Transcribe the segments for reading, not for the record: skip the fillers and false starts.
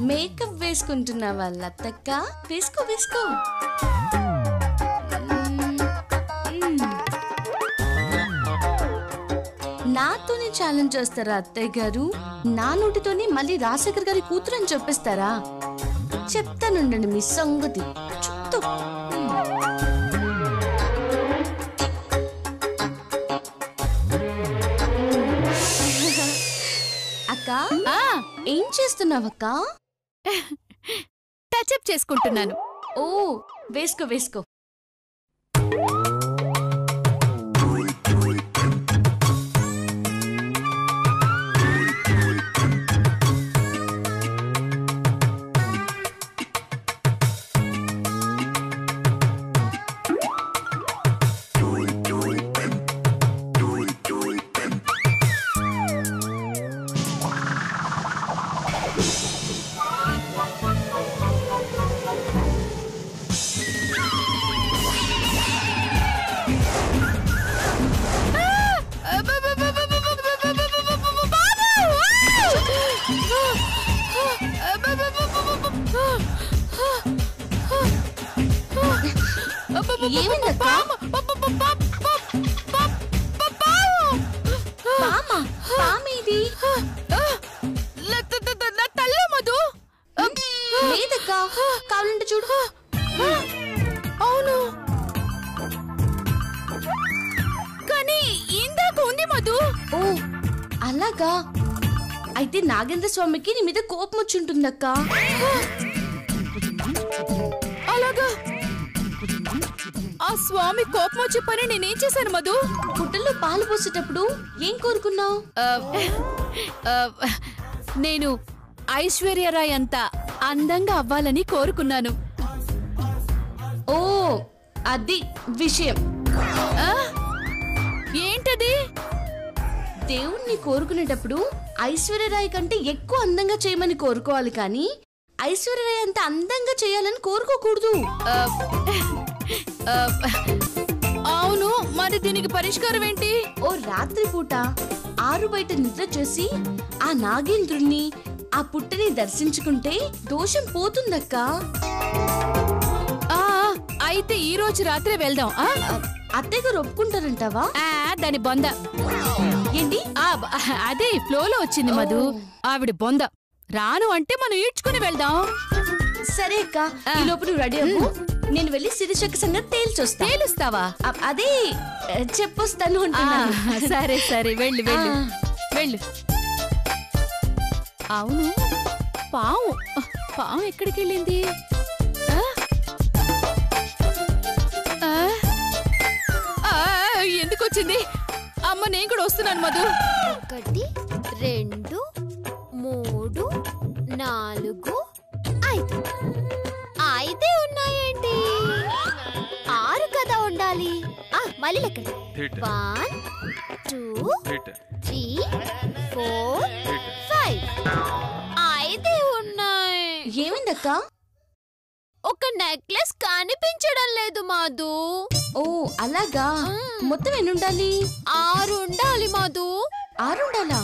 Makeup వేసుకుంటున్నావా లతక్క? వేసుకో వేసుకో. నాతోనే ఛాలెంజ్ చేస్తారా అత్తయ్య గారు? నా నోటితోనే మళ్ళీ రాజశేఖర్ గారి కూతురు అని చెప్పేస్తారా? చెప్తానుండండి మీ సంగతి. చెప్తా. అక్క ఏం చేస్తున్నావక్క? టచ్అప్ చేసుకుంటున్నాను. ఓ వేసుకో వేసుకో. కావాలంటే చూడు. అవును, కానీ ఇందాక ఉంది మధు. ఓ అలాగా, అయితే నాగేంద్ర స్వామికి నీ మీద కోపం వచ్చి ఉంటుందక్క. అలాగా, ఆ స్వామి కోపం వచ్చే పని నేనేం చేశాను మధు? పుట్టల్లో పాలు పోసేటప్పుడు ఏం కోరుకున్నావు? నేను ఐశ్వర్యరాయ్ అంత అందంగా అవ్వాలని కోరుకున్నాను. ఓ అది విషయం. ఏంటది? దేవుణ్ణి కోరుకునేటప్పుడు ఐశ్వర్యరాయ్ కంటే ఎక్కువ అందంగా చేయమని కోరుకోవాలి, కానీ ఐశ్వర్యరాయ్ అంత అందంగా చేయాలని కోరుకోకూడదు. అవును, మరి దీనికి పరిష్కారం ఏంటి? ఓ రాత్రి పూట ఆరు బయట నిద్ర చేసి ఆ నాగేంద్రుణ్ణి, ఆ పుట్టని దర్శించుకుంటే దోషం పోతుందక్క. అయితే ఈ రోజు రాత్రే వెళ్దాం. అత్తయ్య గారు ఒప్పుకుంటారంటావా? దాని బొంద ఏంటి? అదే ఫ్లోలో వచ్చింది మధు, ఆవిడ బొంద. రాను అంటే మనం ఈడ్చుకుని వెళ్దాం. సరే అక్క, ఈ లోపు నువ్వు రెడీ అవ్వు. నేను వెళ్ళి శిరీషక్క సంగతి తేల్చొస్తా. తేలుస్తావా? అదే చెప్పొస్తాను. సరే సరే, వెళ్ళు వెళ్ళు వెళ్ళు. అవును, పాము పాము ఎక్కడికి వెళ్ళింది? ఎందుకు వచ్చింది? అమ్మ, నేను కూడా వస్తున్నాను మధు. 1 2 3 4 5 5 ఉన్నాయేంటి? 6 కదా ఉండాలి. మళ్ళీ లెక్క. 1 2 3 4 5 5 ఉన్నాయి. ఏమైందక్క? ఒక నెక్లెస్ కనిపించడం లేదు మాధు. ఓ అలాగా, మొత్తం ఎన్ని ఉండాలి? 6 ఉండాలి మాధు. 6 ఉండాలా?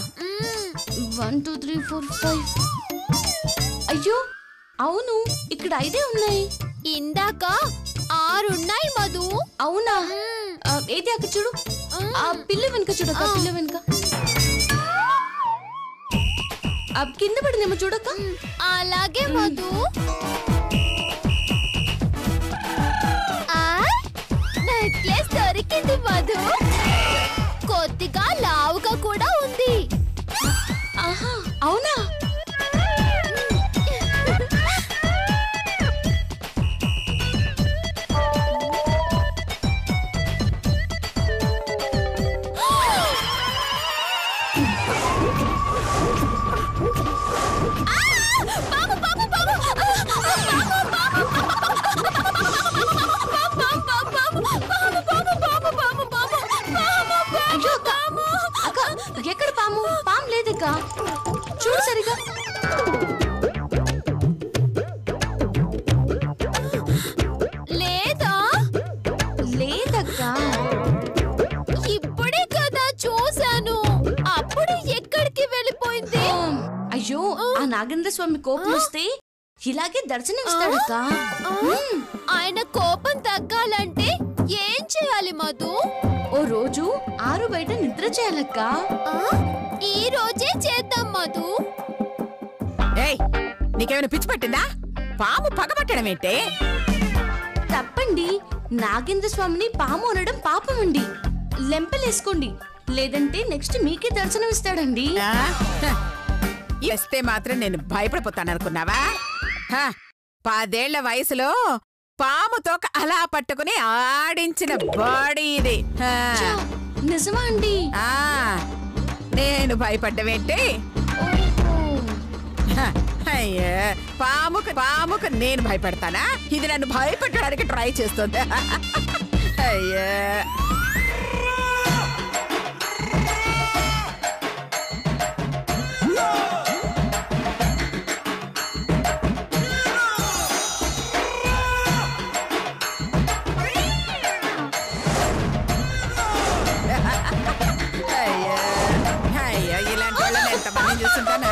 1 2 3 4 5. అయ్యో అవును, ఇక్కడ 5 ఉన్నాయి. ఇందాక 6 ఉన్నాయి మధు. అవునా? ఏది అక్కడ చూడు, ఆ పిల్ల వెనుక చూడక, పిల్ల వెనుక కింద పడిందేమో చూడక. అలాగే మధు. నెక్లెస్ దొరికింది మధు. కొద్దిగా లావుగా కూడా ఉంది. ఆహా అవునా? ఎక్కడ పాము? అయ్యో ఆ నాగేంద్ర స్వామి కోపం వస్తే ఇలాగే దర్శనం ఇస్తాడక్క. ఆయన కోపం తగ్గాలంటే ఏం చేయాలి మధు? ఓ రోజు 6 బయట నిద్ర చేయాలక్క. ఈ రోజే చేద్దాం మధు. ఏయ్, నీకేమైనా పిచ్చి పట్టిందా? పాము పగబట్టడం ఏంటే? తప్పండి, నాగేంద్ర స్వామిని పాము అనడం పాపం అండి. లెంపలేసుకోండి, లేదంటే నెక్స్ట్ మీకే దర్శనం ఇస్తాడండి. ఇస్తే మాత్రం నేను భయపడిపోతాననుకున్నావా? 10 ఏళ్ల వయసులో పాముతో అలా పట్టుకుని ఆడించిన బాడీ ఇది. నిజమా అండి? నేను భయపడ్డవేంటి? అయ్యో, పాముకు నేను భయపడతానా? ఇది నన్ను భయపెట్టడానికి ట్రై చేస్తుంది. అయ్యో, ఇలాంటి వాళ్ళని ఎంతమంది చూస్తుంటానా?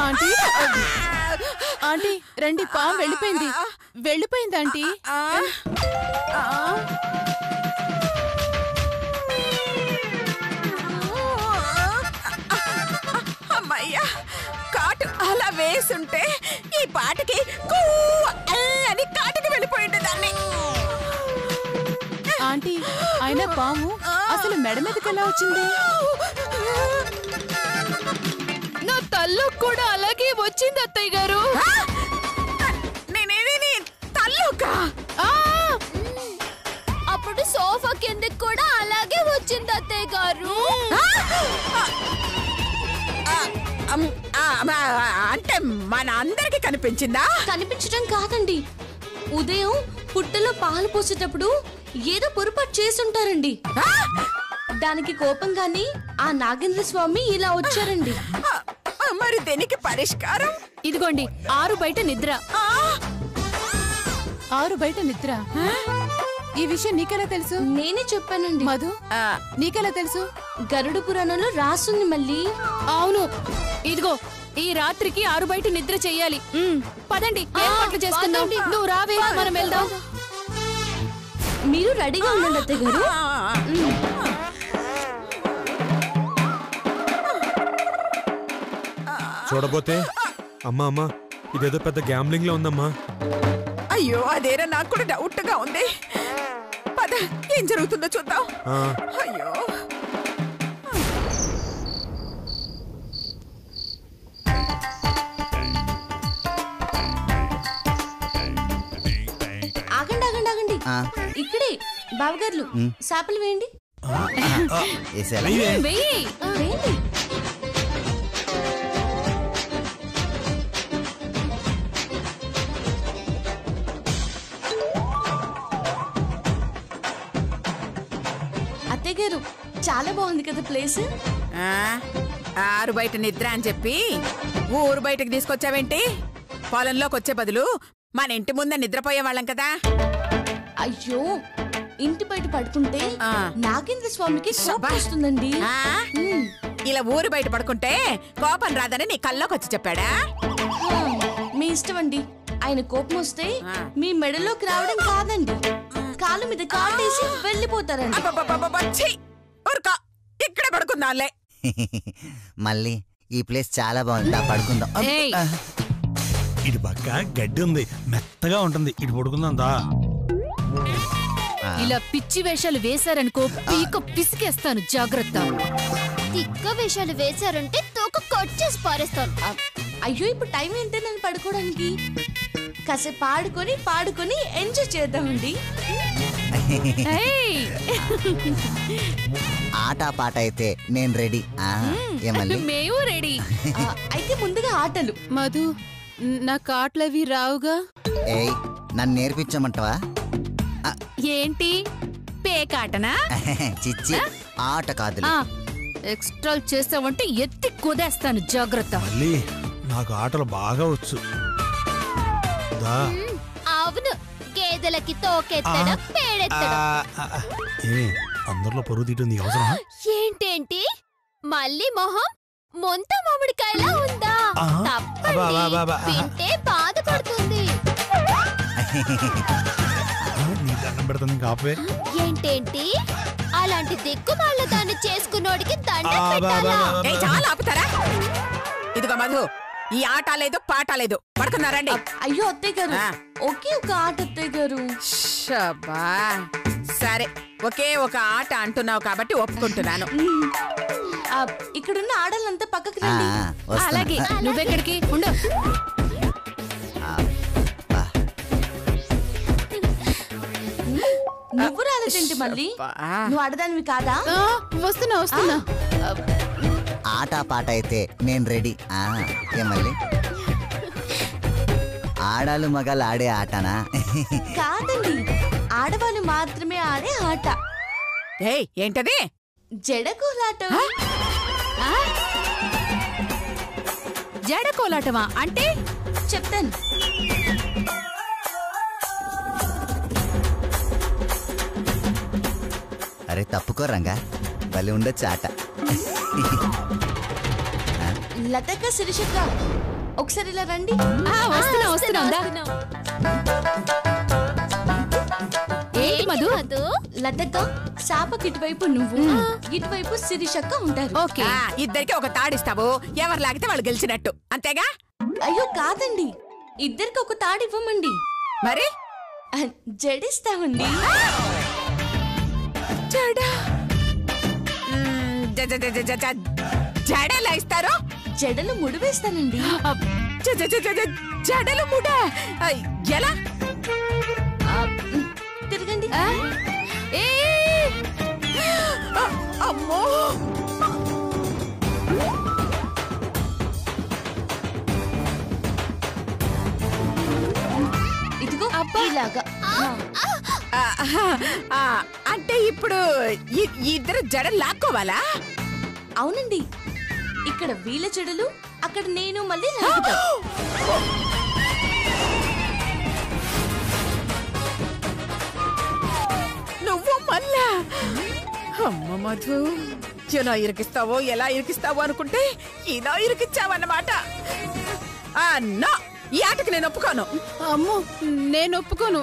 ఆంటీ ఆంటీ రండి, పాము వెళ్ళిపోయింది ఆంటీ. అమ్మయ్యా, కాటు అలా వేసుంటే ఈ పాటకి అని కాటుకి వెళ్ళిపోయింది దాన్ని. ఆంటీ అయినా పాము అసలు మెడ మీదకి ఎలా వచ్చింది? నా తల్లు కూడా అలాగే వచ్చింది అత్తయ్య గారు. తల్లుకా? అప్పుడు సోఫా కిందకి కూడా అలాగే వచ్చింది అత్తయ్య గారు. అంటే మన అందరికి కనిపించిందా? కనిపించడం కాదండి, ఉదయం పుట్టలో పాలు పోసేటప్పుడు ఏదో పొరపాటు చేసుంటారండి. దానికి కోపంగాని ఆ నాగేంద్ర స్వామి ఇలా వచ్చారండి. మరి దీనికి పరిష్కారం? ఇదిగోండి 6 బయట నిద్ర. 6 బయట నిద్ర. ఈ విషయం నీకెలా తెలుసు? నేనే చెప్పానండి. మధు, నీకెలా తెలుసు? గరుడ పురాణంలో రాసుంది మళ్ళీ. అవును, ఇదిగో ఈ రాత్రికి 6 బయట నిద్ర చెయ్యాలి. పదండి, ఏర్పాట్లు చేసుకుందాం. నువ్వు రావే, మనం వెళ్దాం. మీరు రెడీగా ఉండండి అత్తయ్య గారు. చూడబోతే అమ్మా ఇదేదో పెద్ద గ్యాంబ్లింగ్ లో ఉందమ్మా. అయ్యో, అదేనా నాకు కూడా డౌట్ గా ఉంది. పద, ఏం జరుగుతుందో చూద్దాం. అయ్యో, ఆగండి ఆగండి ఆగండి, ఇక్కడే బావగారులు చేపలు వేయండి. వెయ్యి. వేయండి. అత్తయ్య గారు, చాలా బాగుంది కదా ప్లేస్. 6 బయట నిద్ర అని చెప్పి ఊరు బయటకు తీసుకొచ్చావేంటి? పొలంలోకి వచ్చే బదులు మన ఇంటి ముందే నిద్రపోయే వాళ్ళం కదా. అయ్యో, ఇంటి బయట పడుకుంటే నాగేంద్ర స్వామికి కోపం వస్తుందండి. ఇలా ఊరు బయట పడుకుంటే కోపం రాదని నీ కల్లోకి వచ్చి చెప్పాడా? మీ ఇష్టం అండి. ఆయన కోపం వస్తే మీ మెడలోకి రావడం కాదండి, కాలు మీద కాటేసి వెళ్ళిపోతారండి. ఇక్కడే పడుకుందాంలే. మళ్ళీ ఈ ప్లేస్ చాలా బాగుంది, పడుకుందాం. ఇటు పక్క గడ్డి ఉంది, మెత్తగా ఉంటుంది, ఇటు పడుకుందా. ఇలా పిచ్చి వేషాలు వేశారనుకో, పీక పిసికేస్తాను, జాగ్రత్త. తిక్క వేషాలు వేశారంటే తోక కొట్టేసి పారేస్తాను. అయ్యో, ఇప్పుడు టైం ఏంటి నన్ను పడుకోవడానికి? కాసేపు పాడుకొని ఎంజాయ్ చేద్దామండి. ఆట పాట అయితే నేను రెడీ. మేము రెడీ. అయితే ముందుగా ఆటలు. మధు, నాకు ఆటలవి రావుగా. ఏయ్, నన్ను నేర్పించమంటావా? ఏంటి, పేకాటనా? చిచ్చి, ఆట కాదులే, ఎక్స్ట్రా చేసావంటే ఎత్తి కుదేస్తాను, జాగ్రత్త. మళ్ళీ నాకు ఆటలు బాగా వచ్చు. దా. అవును, గేదెలకి తోకెత్తడం, పేడెత్తడం. ఏ అందరిలో పరువు తీయటం నీకు అవసరమా? ఏంటేంటి మళ్ళీ మొహం ముంత మామిడికాయలా ఉందా? తప్పండి, వింటే బాధపడుతుంది. నీ దండం పెడతాను కాపే. ఏంటేంటి అలాంటి దిక్కుమాల దాన్ని చేసుకున్నోడికి దండం పెట్టాలా? చాలా ఆపుతారా? ఇదిగో మధు, ఈ ఆట లేదు పాట లేదు, పడుకున్నారండి. అయ్యో అత్తయ్య గారు, ఒకే ఒక ఆట అత్తయ్య గారు. షబ్బా, సరే ఒకే ఒక ఆట అంటున్నావు కాబట్టి ఒప్పుకుంటున్నాను. ఇక్కడున్న ఆడలంతా పక్కకి రండి. అలాగే, నువ్వెక్కడికి ఉండు. నువ్వు రాలేదేంటి మళ్ళీ? నువ్వు ఆడదానివి కాదా? వస్తున్నా వస్తున్నా. ఆట పాట అయితే నేను రెడీ. ఏ మళ్ళీ ఆడాలు మగాలు ఆడే ఆటనా? కాదండి, ఆడవాళ్ళు మాత్రమే ఆడే ఆట. ఏయ్, ఏంటది? జడకోలాటం. జడ కోలాటమా అంటే? చెప్తాను. అరే తప్పుకో రంగా, భలే ఉండొచ్చు ఆట. లతక్క, శిరీషక్క, ఒకసారి ఇలా రండి. వస్తున్నా వస్తున్నా. ఏంటి మధు? లతక్క, శాపకి ఇటువైపు నువ్వు, ఇటువైపు శిరీషక్క ఉంటారు. ఓకే, ఇద్దరికి ఒక తాడిస్తావు, ఎవరు లాగితే వాళ్ళు గెలిచినట్టు, అంతేగా? అయ్యో కాదండి, ఇద్దరికి ఒక తాడు ఇవ్వమండి. మరి జడిస్తామండి. జడలా ఇస్తారు? జడలు ముడివేస్తానండి. జడలు ముడ ఎలా? తిరగండి. అమ్మో, ఇదిగో ఇలాగా. అంటే ఇప్పుడు ఇద్దరు జడలు లాక్కోవాలా? అవునండి, ఇక్కడ వీళ్ళ జడలు, అక్కడ నేను మళ్ళీ లాగుతా. నువ్వు మళ్ళా? అమ్మ మధు, ఎలా ఇరికిస్తావో అనుకుంటే ఇలా ఇరికిచ్చావన్నమాట. నా ఈ ఆటకి నేను ఒప్పుకోను. అమ్మో, నేను ఒప్పుకోను.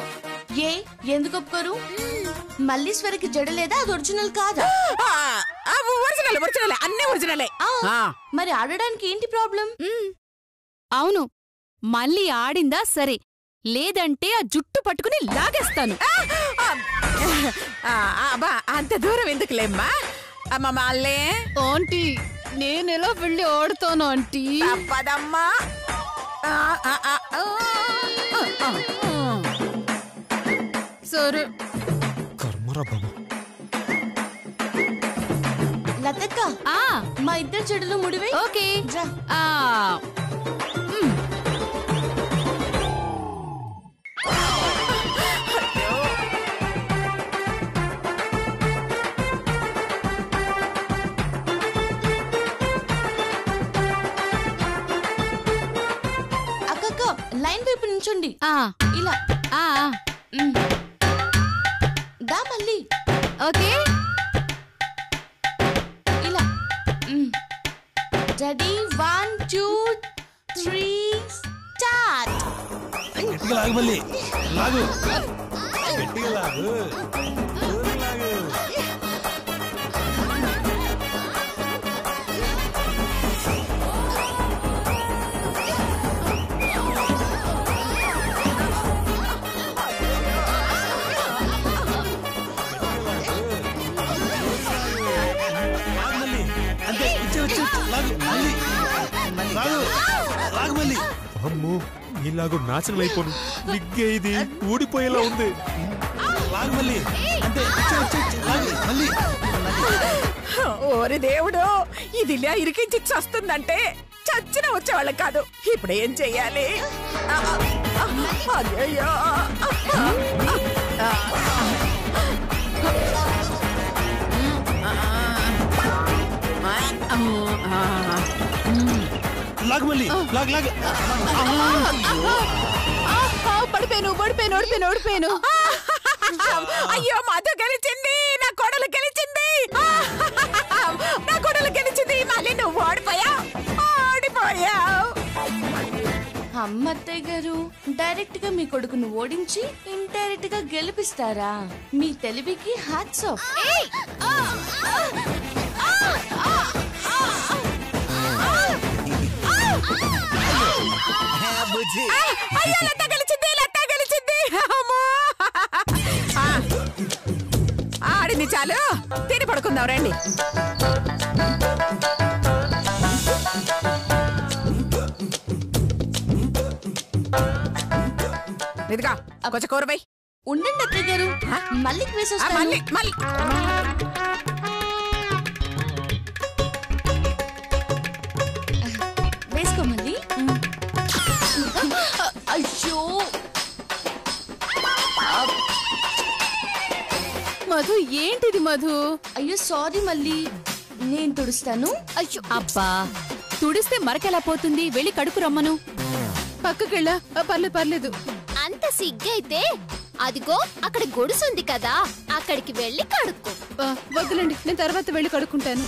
ఎందుకు ఒప్పుకోరు? మల్లీశ్వరికి జడ లేదా? అది ఒరిజినల్ కాదా? ఒరిజినల్, అన్నీ ఒరిజినలే. మరి ఆడడానికి ఏంటి ప్రాబ్లం? అవును, మళ్ళీ ఆడిందా సరే, లేదంటే ఆ జుట్టు పట్టుకుని లాగేస్తాను. అంత దూరం ఎందుకులేమ్మా? అమ్మ మళ్ళీ ఆంటీ, నేనెలా వెళ్ళి ఆడుతాను ఆంటీ? తప్పదమ్మా. సరే. కర్మరా బాబు. లతక్క, మా ఇద్దరు జడలు ముడివే. ఓకే. అక్కక్క, లైన్ వైపు నుంచోండి. ఇలా. దా మళ్ళీ. ఓకే, ఇలా. Ready, 1 2 3 start. గట్టిగా లాగు మళ్ళీ, లాగు గట్టిగా లాగు. అమ్మో, ఇలాగూ నాశనం అయిపోను. విగ్గే ఇది ఊడిపోయేలా ఉంది. ఓరి దేవుడు, ఇది ఇలా ఇరికించి చస్తుందంటే చచ్చిన వచ్చేవాళ్ళం కాదు. ఇప్పుడు ఏం చెయ్యాలి? అయ్యో, లాగు మళ్ళీ లాగు లాగు పడిపోయాను అయ్యో మధు గెలిచింది నా కోడలు గెలిచింది మళ్ళీ నువ్వు ఓడిపోయావు అమ్మ అత్తయ్య గారు డైరెక్ట్ గా మీ కొడుకును ఓడించి ఇండైరెక్ట్ గా గెలిపిస్తారా? మీ తెలివికి హ్యాట్స్ ఆఫ్. ఆడింది చాలు, తిని పడుకుందాం రండి. ఇదిగా కొంచెం కూరబై. ఉండండి అత్తయ్య గారు, మళ్ళీ మళ్ళీ మళ్ళీ వేసుకో మళ్ళీ. అయ్యో మధు, ఏంటిది మధు? అయ్యో సారీ, మళ్ళీ నేను తుడుస్తాను. అయ్యో అబ్బా, తుడిస్తే మరకెలా పోతుంది? వెళ్ళి కడుకు రమ్మను. పక్కకెళ్ళా. పర్లేదు. అంత సిగ్గైతే అదిగో అక్కడ గొడుసుంది కదా, అక్కడికి వెళ్ళి కడుక్కో. వద్దులండి, నేను తర్వాత వెళ్ళి కడుక్కుంటాను.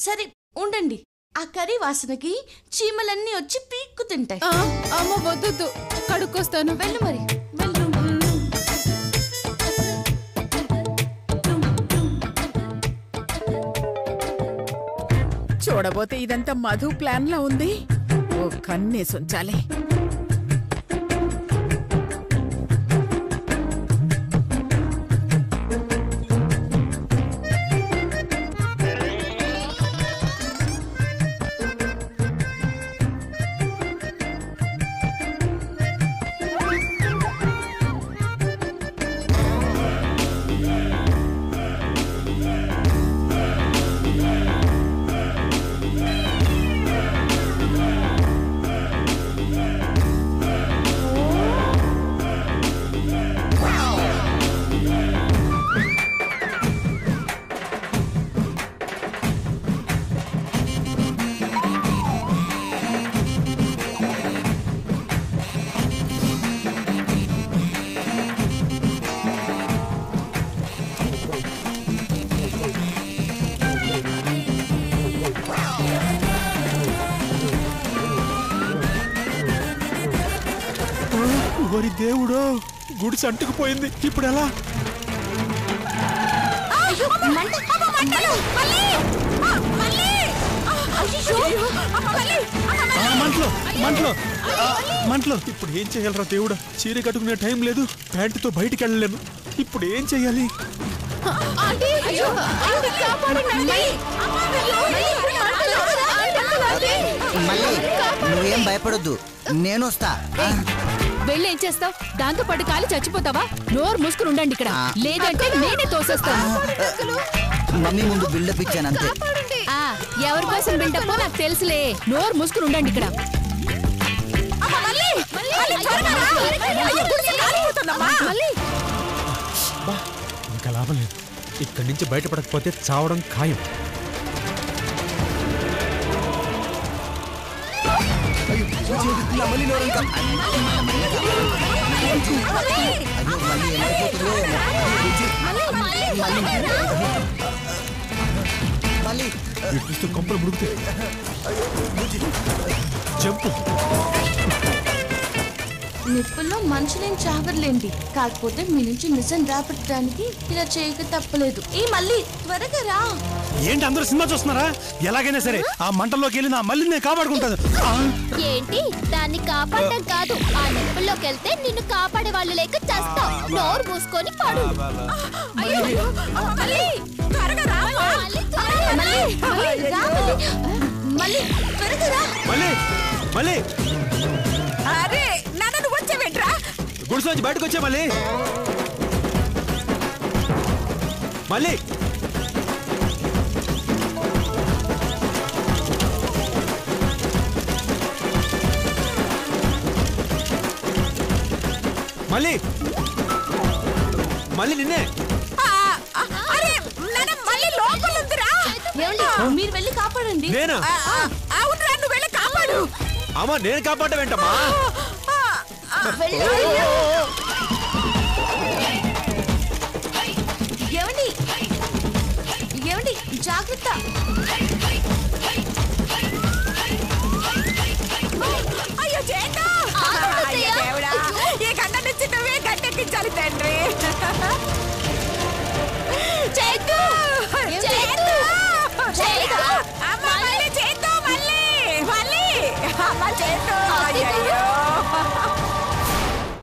సరే ఉండండి, ఆ కర్రీ వాసనకి చీమలన్నీ వచ్చి పీక్కు తింటాయి. అమ్మ వద్దు, కడుక్కొస్తాను. వెళ్ళు మరి, వెళ్ళు. చూడబోతే ఇదంతా మధు ప్లాన్ లా ఉంది. ఓ కన్నేసి ఉంచాలి. ఓరి దేవుడో, గుడిసి అంటుకుపోయింది. ఇప్పుడు ఎలా? మంటలో ఇప్పుడు ఏం చేయాలరా దేవుడా? చీర కట్టుకునే టైం లేదు, ప్యాంటుతో బయటికి వెళ్ళలేను. ఇప్పుడు ఏం చెయ్యాలి? నువ్వేం భయపడొద్దు, నేను వస్తా. వెళ్ళి ఏం చేస్తావు? దాంతో పాటు కాలి చచ్చిపోతావా? నోరు మూసుకుని ఉండండి ఇక్కడ, లేదంటే నేనే తోసేస్తాను. మమ్మీ ముందు బిల్డప్ ఇచ్చాను అంతే. ఎవరి కోసం బిల్డప్ నాకు తెలుసులే. నోరు మూసుకుని ఉండండి ఇక్కడ. ఇంకా లాభం లేదు, ఇక్కడి నుంచి బయటపడకపోతే చావడం ఖాయం. చూస్తూ కొంపలు ముడుగుతాయి. జంపు. నిప్పుల్లో మనుషులేం చావర్లేండి, కాకపోతే మీ నుంచి నిజం రాబట్టడానికి ఇలా చేయక తప్పలేదు. ఈ మళ్ళీ త్వరగా రా. ఏంటి అందరూ సినిమా చూస్తున్నారా? ఎలాగైనా సరే ఆ మంటల్లోకి వెళ్ళి నా మళ్ళీ నేను కాపాడుకుంటాను. ఏంటి దాన్ని కాపాడడం కాదు, ఆ నిప్పుల్లోకి వెళ్తే నిన్ను కాపాడే వాళ్ళు లేక చేస్తావు. నోరు మూసుకొని పడు. అరే నాన్న, నువ్వు వచ్చావేంట్రా? గుడిసోంచి బయటకు వచ్చా మళ్ళీ. మళ్ళీ మళ్ళీ మళ్ళీ నిన్నే. అరే నాన్న, మళ్ళీ లోపల ఉందిరా. మీరు వెళ్ళి కాపాడండి. నేనా? అవునురా, నువ్వు వెళ్ళి కాపాడు. అమ్మా నేను కాపాడమేంటమ్మా? ఏమండి ఏమండి జాగ్రత్త. అయ్యో చేండు, అయ్యో దేవుడా, ఈ గంట నుంచి నువ్వే గట్టెక్కించాలి తండ్రి.